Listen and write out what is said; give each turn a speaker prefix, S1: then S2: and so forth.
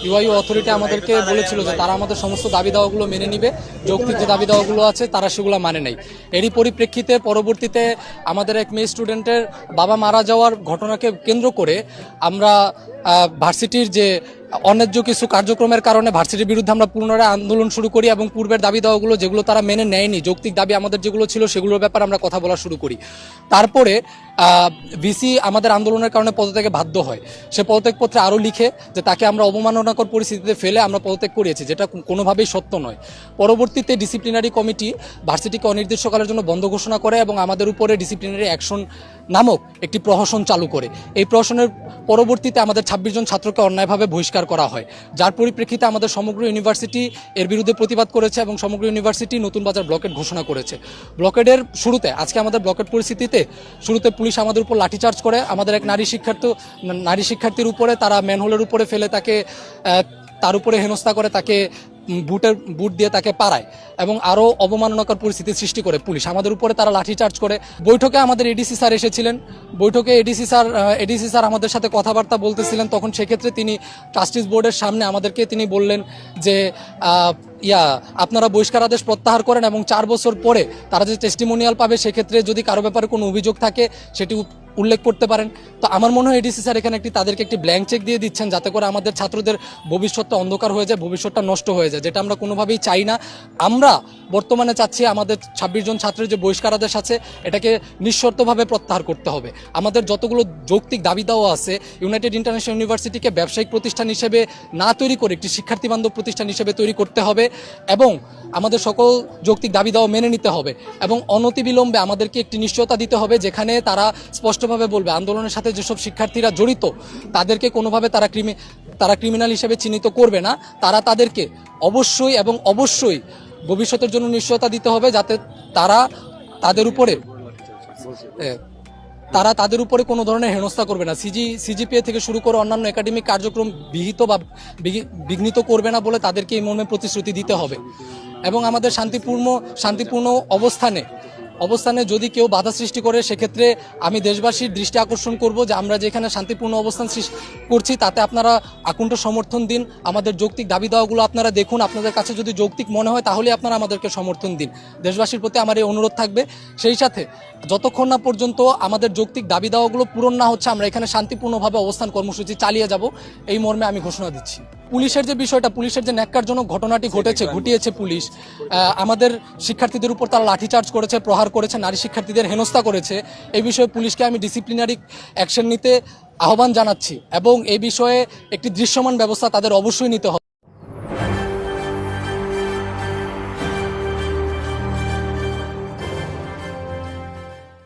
S1: UIU authority আমাদেরকে বলেছিল যে তারা আমাদের সমস্ত দাবি দাওয়াগুলো মেনে নিবে, যৌক্তিক যে দাবি দাওয়াগুলো আছে তারা সেগুলো মানে নেই। এরই পরিপ্রেক্ষিতে পরবর্তীতে আমাদের এক মেয়ে স্টুডেন্টের বাবা মারা যাওয়ার ঘটনাকে কেন্দ্র করে আমরা ভার্সিটির যে অন্যায্য কিছু কার্যক্রমের কারণে ভার্সিটির বিরুদ্ধে আমরা পুনরায় আন্দোলন শুরু করি এবং পূর্বের দাবি দাওয়াগুলো যেগুলো তারা মেনে নেয়নি, যৌক্তিক দাবি আমাদের যেগুলো ছিল সেগুলোর ব্যাপারে আমরা কথা বলা শুরু করি। তারপরে ভিসি আমাদের আন্দোলনের কারণে পদত্যাগে বাধ্য হয়। সে পদত্যাগপত্রে আরও লিখে যে তাকে আমরা অবমাননাকর পরিস্থিতিতে ফেলে আমরা পদত্যাগ করিয়েছি, যেটা কোনোভাবেই সত্য নয়। পরবর্তীতে ডিসিপ্লিনারি কমিটি ভার্সিটিকে অনির্দিষ্টকালের জন্য বন্ধ ঘোষণা করে এবং আমাদের উপরে ডিসিপ্লিনারি অ্যাকশন নামক একটি প্রহসন চালু করে। এই প্রহসনের পরবর্তীতে আমাদের 26 জন ছাত্রকে অন্যায়ভাবে বহিষ্কার করা হয়, যার পরিপ্রেক্ষিতে আমাদের সমগ্র ইউনিভার্সিটি এর বিরুদ্ধে প্রতিবাদ করেছে এবং সমগ্র ইউনিভার্সিটি নতুন বাজার ব্লকেট ঘোষণা করেছে। ব্লকেটের শুরুতে আজকে আমাদের ব্লকেট পরিস্থিতিতে শুরুতে পুলিশ আমাদের উপর লাঠিচার্জ করে, আমাদের এক নারী শিক্ষার্থীর উপরে তারা ম্যানহোলের উপরে ফেলে তার উপরে হেনস্থা করে, তাকে বুট দিয়ে তাকে পাড়ায় এবং আরও অবমাননাকর পরিস্থিতি সৃষ্টি করে পুলিশ। আমাদের উপরে তারা লাঠিচার্জ করে। বৈঠকে আমাদের এডিসি স্যার এসেছিলেন। বৈঠকে এডিসি স্যার আমাদের সাথে কথাবার্তা বলতেছিলেন। তখন সেক্ষেত্রে তিনি ট্রাস্টিস বোর্ডের সামনে আমাদেরকে তিনি বললেন যে আপনারা বহিষ্কার আদেশ প্রত্যাহার করেন এবং 4 বছর পরে তারা যে টেস্টিমোনিয়াল পাবে সেক্ষেত্রে যদি কারো ব্যাপারে কোনো অভিযোগ থাকে সেটি উল্লেখ করতে পারেন। তো আমার মনে হয় এডিসি স্যার এখানে তাদেরকে একটি ব্ল্যাঙ্ক চেক দিয়ে দিচ্ছেন, যাতে করে আমাদের ছাত্রদের ভবিষ্যৎটা অন্ধকার হয়ে যায়, ভবিষ্যৎটা নষ্ট হয়ে যায়, যেটা আমরা কোনোভাবেই চাই না। আমরা বর্তমানে চাচ্ছি আমাদের 26 জন ছাত্রের যে বহিষ্কার আদেশ আছে এটাকে নিঃশর্তভাবে প্রত্যাহার করতে হবে। আমাদের যতগুলো যৌক্তিক দাবি দেওয়া আছে ইউনাইটেড ইন্টারন্যাশনাল ইউনিভার্সিটিকে ব্যবসায়িক প্রতিষ্ঠান হিসেবে না তৈরি করে একটি শিক্ষার্থীবান্ধব প্রতিষ্ঠান হিসেবে তৈরি করতে হবে এবং আমাদের সকল যৌক্তিক দাবি দেওয়া মেনে নিতে হবে এবং অনতিবিলম্বে আমাদেরকে একটি নিশ্চয়তা দিতে হবে যেখানে তারা স্পষ্টভাবে বলবে আন্দোলনের সাথে যেসব শিক্ষার্থীরা জড়িত তাদেরকে কোনোভাবে তারা ক্রিমিনাল হিসেবে চিহ্নিত করবে না। তারা তাদেরকে অবশ্যই ভবিষ্যতের জন্য নিশ্চয়তা দিতে হবে, যাতে তারা তাদের উপরে কোনো ধরনের হেনস্থা করবে না, সিজিপিএ থেকে শুরু করে অন্যান্য একাডেমিক কার্যক্রম বিহিত বা বিঘ্নিত করবে না বলে তাদেরকে এই মর্মে প্রতিশ্রুতি দিতে হবে। এবং আমাদের শান্তিপূর্ণ অবস্থানে যদি কেউ বাধা সৃষ্টি করে সেক্ষেত্রে আমি দেশবাসীর দৃষ্টি আকর্ষণ করব যে আমরা যেখানে শান্তিপূর্ণ অবস্থান করছি তাতে আপনারা আকুণ্ঠ সমর্থন দিন। আমাদের যৌক্তিক দাবি দাওয়াগুলো আপনারা দেখুন, আপনাদের কাছে যদি যৌক্তিক মনে হয় তাহলে আপনারা আমাদেরকে সমর্থন দিন। দেশবাসীর প্রতি আমার এই অনুরোধ থাকবে। সেই সাথে যতক্ষণ না পর্যন্ত আমাদের যৌক্তিক দাবি দাওয়াগুলো পূরণ না হচ্ছে আমরা এখানে শান্তিপূর্ণভাবে অবস্থান কর্মসূচি চালিয়ে যাব, এই মর্মে আমি ঘোষণা দিচ্ছি। পুলিশের যে ন্যাক্কারজনক ঘটনাটি ঘটিয়েছে পুলিশ, আমাদের শিক্ষার্থীদের উপর তারা লাঠিচার্জ করেছে, প্রহার করেছে, নারী শিক্ষার্থীদের হেনস্থা করেছে, এই বিষয়ে পুলিশকে আমি ডিসিপ্লিনারি অ্যাকশন নিতে আহ্বান জানাচ্ছি এবং এই বিষয়ে একটি দৃশ্যমান ব্যবস্থা তাদের অবশ্যই নিতে হবে।